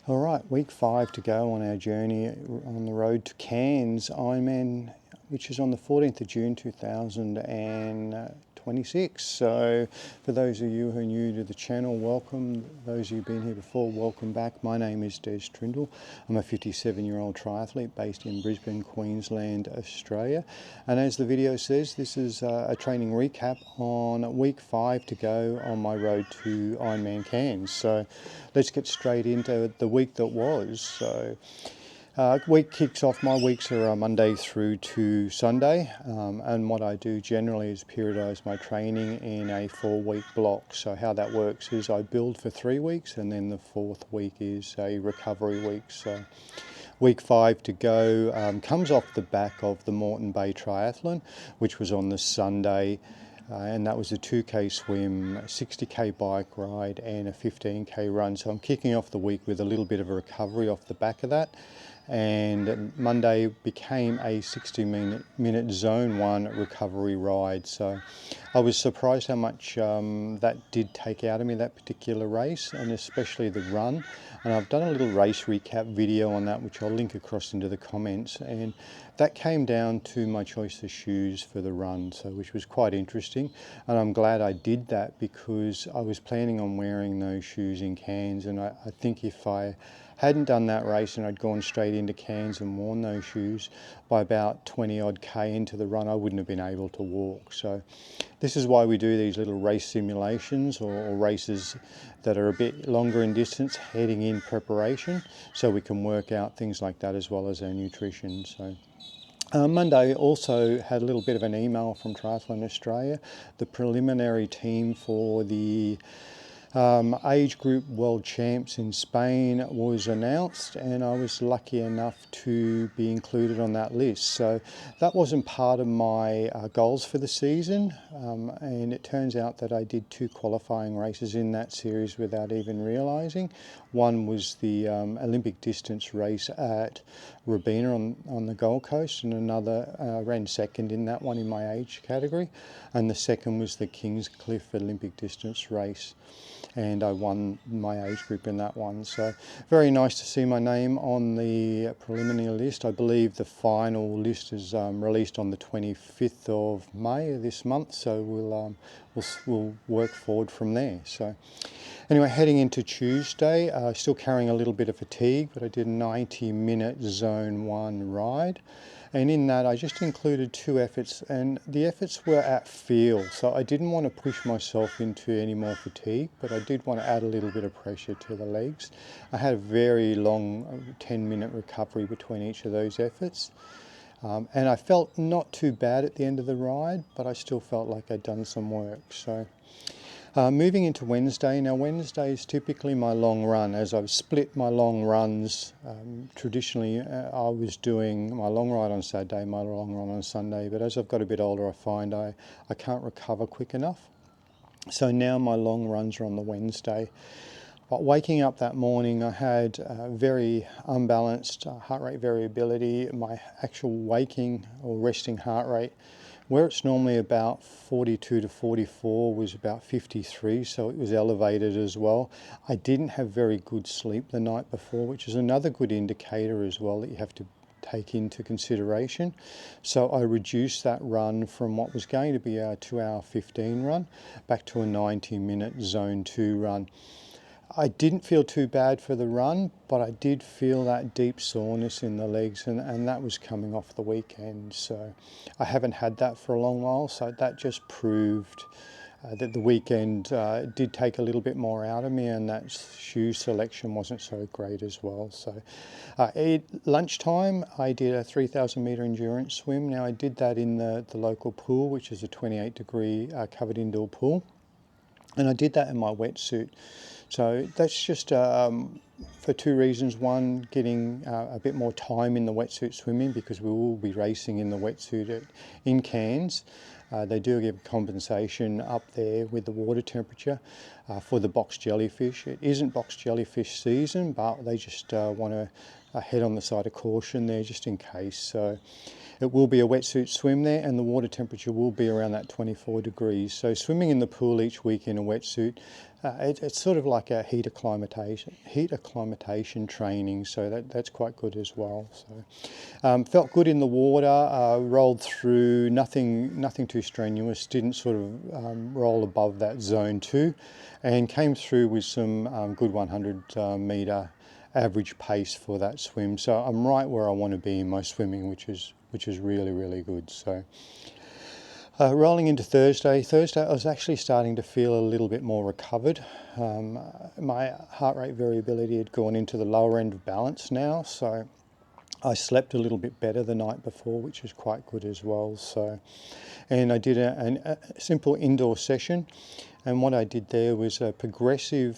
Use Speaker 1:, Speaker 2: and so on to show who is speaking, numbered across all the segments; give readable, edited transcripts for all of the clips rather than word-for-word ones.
Speaker 1: All right, week 5 to go on our journey on the road to Cairns Ironman, which is on the 14th of June 2026. So for those of you who are new to the channel, welcome. Those of you who've been here before, welcome back. My name is Trindall. I'm a 57-year-old triathlete based in Brisbane, Queensland, Australia. And as the video says, this is a training recap on week 5 to go on my road to Ironman Cairns. So let's get straight into the week that was. So week kicks off, my weeks are Monday through to Sunday, and what I do generally is periodise my training in a 4-week block. So how that works is I build for 3 weeks, and then the 4th week is a recovery week. So week 5 to go comes off the back of the Moreton Bay Triathlon, which was on the Sunday. And that was a 2k swim, 60k bike ride and a 15k run. So I'm kicking off the week with a little bit of a recovery off the back of that. And Monday became a 60-minute zone 1 recovery ride. So I was surprised how much that did take out of me, that particular race, and especially the run. And I've done a little race recap video on that, which I'll link across into the comments. And that came down to my choice of shoes for the run, so which was quite interesting. And I'm glad I did that because I was planning on wearing those shoes in Cairns. And I think if I hadn't done that race and I'd gone straight into Cairns and worn those shoes, by about 20 odd K into the run, I wouldn't have been able to walk. So this is why we do these little race simulations or races that are a bit longer in distance heading in preparation, so we can work out things like that as well as our nutrition. So Monday also had a little bit of an email from Triathlon Australia. The preliminary team for the age group world champs in Spain was announced, and I was lucky enough to be included on that list. So that wasn't part of my goals for the season, and it turns out that I did 2 qualifying races in that series without even realising. One was the Olympic distance race at ROUVY on the Gold Coast, and another ran second in that one in my age category, and the second was the Kingscliff Olympic distance race, and I won my age group in that one. So very nice to see my name on the preliminary list. I believe the final list is released on the 25th of May of this month, so we'll work forward from there. So anyway, heading into Tuesday, still carrying a little bit of fatigue, but I did a 90-minute zone 1 ride. And in that, I just included 2 efforts, and the efforts were at feel. So I didn't want to push myself into any more fatigue, but I did want to add a little bit of pressure to the legs. I had a very long 10-minute recovery between each of those efforts. And I felt not too bad at the end of the ride, but I still felt like I'd done some work. So moving into Wednesday. Now Wednesday is typically my long run, as I've split my long runs. Traditionally I was doing my long ride on Saturday, my long run on Sunday, but as I've got a bit older I find I can't recover quick enough. So now my long runs are on the Wednesday. But waking up that morning, I had very unbalanced heart rate variability. My actual waking or resting heart rate, where it's normally about 42 to 44, was about 53, so it was elevated as well. I didn't have very good sleep the night before, which is another good indicator as well that you have to take into consideration. So I reduced that run from what was going to be a 2-hour 15 run back to a 90-minute zone 2 run. I didn't feel too bad for the run, but I did feel that deep soreness in the legs, and that was coming off the weekend. So I haven't had that for a long while, so that just proved that the weekend did take a little bit more out of me, and that shoe selection wasn't so great as well. So at lunchtime, I did a 3,000 metre endurance swim. Now I did that in the local pool, which is a 28-degree covered indoor pool, and I did that in my wetsuit. So that's just for 2 reasons. One, getting a bit more time in the wetsuit swimming, because we will be racing in the wetsuit in Cairns. They do give compensation up there with the water temperature for the box jellyfish. It isn't box jellyfish season, but they just want to head on the side of caution there just in case. So it will be a wetsuit swim there, and the water temperature will be around that 24 degrees. So swimming in the pool each week in a wetsuit It's sort of like a heat acclimatation training, so that's quite good as well. So felt good in the water, rolled through, nothing too strenuous, didn't sort of roll above that zone 2, and came through with some good 100 metre average pace for that swim. So I'm right where I want to be in my swimming, which is really, really good. So rolling into Thursday I was actually starting to feel a little bit more recovered. My heart rate variability had gone into the lower end of balance now, so I slept a little bit better the night before, which was quite good as well. So, and I did a simple indoor session, and what I did there was a progressive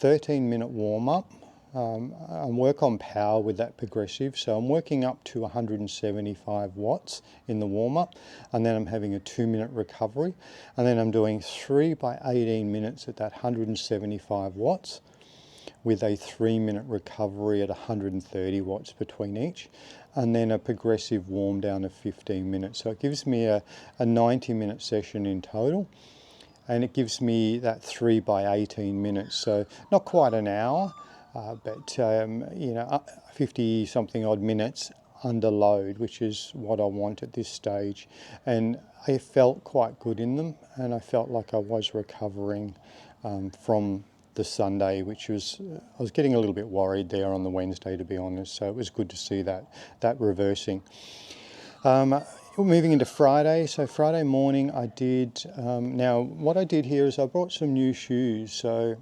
Speaker 1: 13-minute warm-up. I work on power with that progressive, so I'm working up to 175 watts in the warm-up, and then I'm having a 2-minute recovery, and then I'm doing 3 by 18 minutes at that 175 watts with a 3-minute recovery at 130 watts between each, and then a progressive warm down of 15 minutes. So it gives me a 90-minute session in total, and it gives me that 3 by 18 minutes, so not quite an hour, but 50 something odd minutes under load, which is what I want at this stage. And I felt quite good in them, and I felt like I was recovering from the Sunday, which was, I was getting a little bit worried there on the Wednesday, to be honest, so it was good to see that reversing. Moving into Friday, so Friday morning I did, now what I did here is I brought some new shoes. So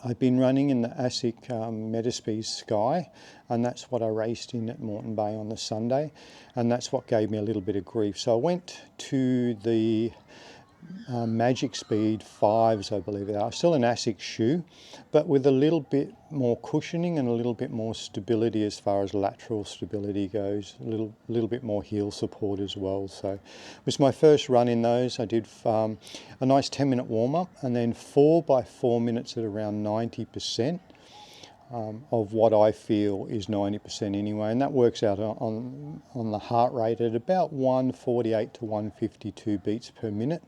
Speaker 1: I've been running in the ASIC Metaspeed Sky, and that's what I raced in at Moreton Bay on the Sunday, and that's what gave me a little bit of grief. So I went to the Magic Speed 5s, I believe they are. Still an ASIC shoe, but with a little bit more cushioning and a little bit more stability as far as lateral stability goes, a little bit more heel support as well. So it was my first run in those. I did a nice 10-minute warm-up, and then 4 by 4 minutes at around 90%. Of what I feel is 90% anyway, and that works out on the heart rate at about 148 to 152 beats per minute.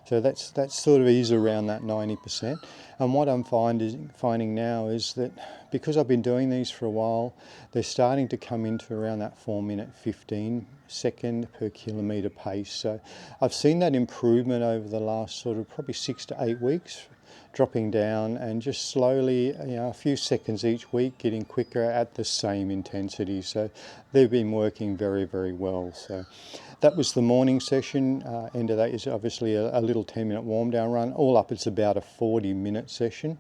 Speaker 1: So that's sort of is around that 90%. And what I'm finding now is that because I've been doing these for a while, they're starting to come into around that 4-minute 15-second per kilometre pace. So I've seen that improvement over the last sort of probably 6 to 8 weeks, dropping down and just slowly, a few seconds each week, getting quicker at the same intensity. So they've been working very, very well. So that was the morning session. End of that is obviously a little 10-minute warm down run. All up, it's about a 40-minute session,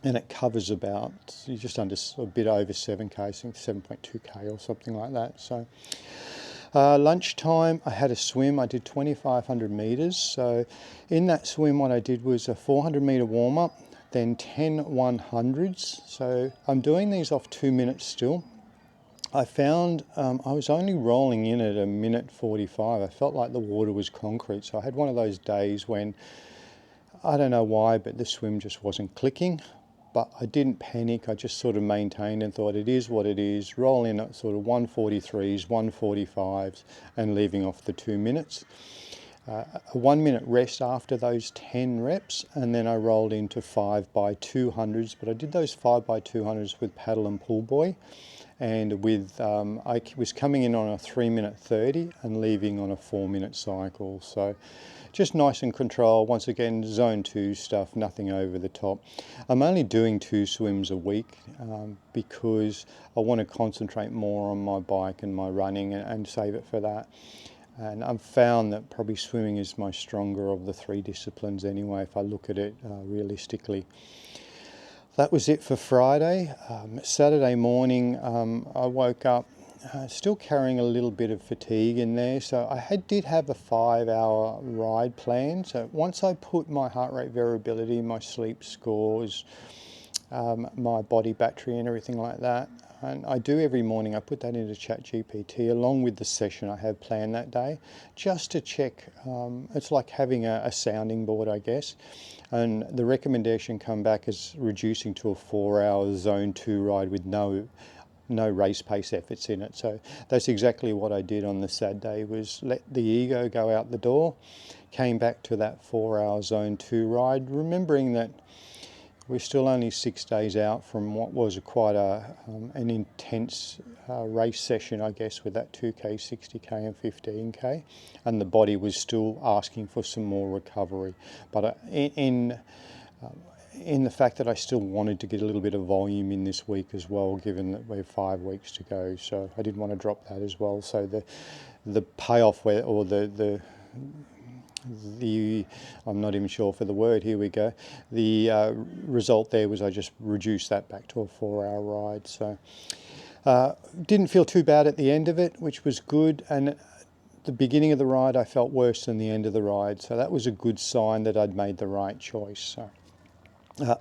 Speaker 1: and it covers about just under a bit over 7K, I think 7.2K or something like that. So lunchtime, I had a swim. I did 2,500 metres. So in that swim, what I did was a 400 metre warm-up, then 10 100s. So I'm doing these off 2 minutes still. I found I was only rolling in at 1:45. I felt like the water was concrete. So I had one of those days when, I don't know why, but the swim just wasn't clicking. But I didn't panic. I just sort of maintained and thought it is what it is. Roll in at sort of 143s, 145s, and leaving off the 2 minutes. A 1 minute rest after those 10 reps, and then I rolled into 5 by 200s. But I did those 5 by 200s with paddle and pull buoy, and with I was coming in on a 3-minute 30 and leaving on a 4-minute cycle. So just nice and controlled. Once again, zone 2 stuff, nothing over the top. I'm only doing 2 swims a week because I want to concentrate more on my bike and my running and save it for that. And I've found that probably swimming is my stronger of the 3 disciplines anyway, if I look at it realistically. That was it for Friday. Saturday morning, I woke up still carrying a little bit of fatigue in there. So I did have a 5-hour ride plan. So once I put my heart rate variability, my sleep scores, my body battery and everything like that, and I do every morning, I put that into ChatGPT along with the session I have planned that day, just to check. It's like having a sounding board, I guess. And the recommendation come back as reducing to a 4-hour zone 2 ride with no no race pace efforts in it. So that's exactly what I did on the Saturday, was let the ego go out the door, came back to that 4-hour zone 2 ride, remembering that we're still only 6 days out from what was quite an intense race session, I guess, with that 2K, 60K and 15K, and the body was still asking for some more recovery. But in the fact that I still wanted to get a little bit of volume in this week as well, given that we're 5 weeks to go, so I didn't want to drop that as well. So the payoff, or the I'm not even sure for the word, here we go, the result there was I just reduced that back to a 4-hour ride. So didn't feel too bad at the end of it, which was good, and the beginning of the ride I felt worse than the end of the ride, so that was a good sign that I'd made the right choice. So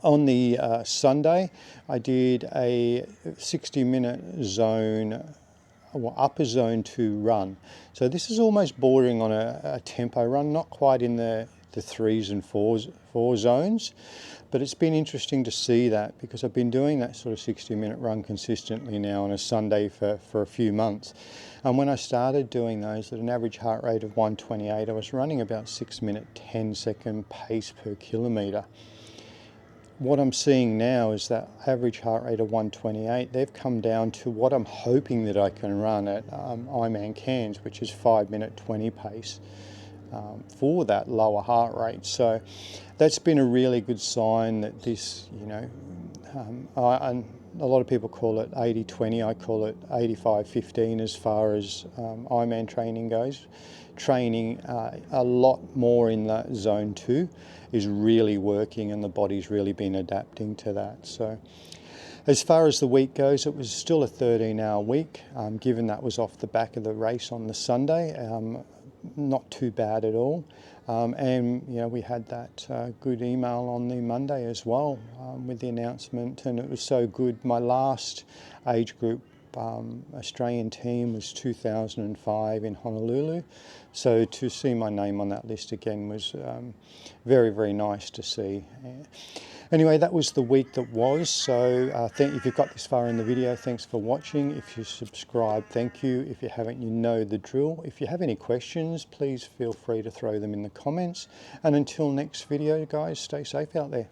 Speaker 1: on the Sunday I did a 60-minute zone, upper zone 2 run. So this is almost bordering on a tempo run, not quite in the 3s and 4 zones, but it's been interesting to see that, because I've been doing that sort of 60-minute run consistently now on a Sunday for a few months. And when I started doing those at an average heart rate of 128, I was running about 6-minute 10-second pace per kilometre. What I'm seeing now is that average heart rate of 128, they've come down to what I'm hoping that I can run at Ironman Cairns, which is 5-minute 20 pace for that lower heart rate. So that's been a really good sign that this, and a lot of people call it 80-20, I call it 85-15 as far as Ironman training goes. Training a lot more in that zone 2 is really working, and the body's really been adapting to that. So as far as the week goes, it was still a 13-hour week, given that was off the back of the race on the Sunday. Not too bad at all. And we had that good email on the Monday as well, with the announcement, and it was so good. My last age group Australian team was 2005 in Honolulu, so to see my name on that list again was very, very nice to see. Anyway, that was the week that was. So if you've got this far in the video, thanks for watching. If you subscribe, thank you. If you haven't, you know the drill. If you have any questions, please feel free to throw them in the comments. And until next video, guys, stay safe out there.